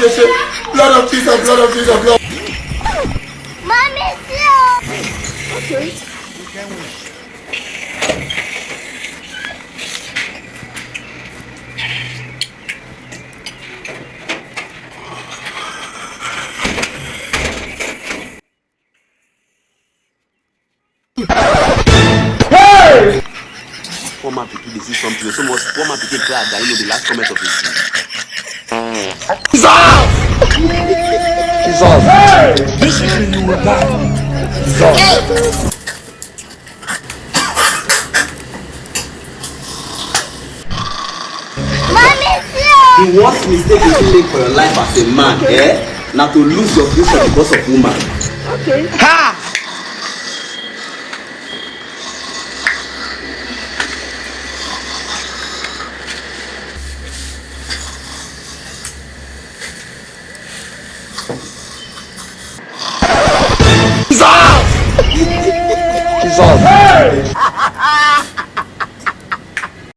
Blood of Jesus, blood of Jesus, blood. Mommy, still. Okay. You can win. Hey! Former Pikin, this is something. So much former Pikin cry that you know the last comment of his. Jesus! Hey! Physically, you will die. Jesus! Mommy, still. The worst mistake you can make for your life as a man, now to lose your future because of woman. Okay. Ha! Jesus! Jesus! Hey!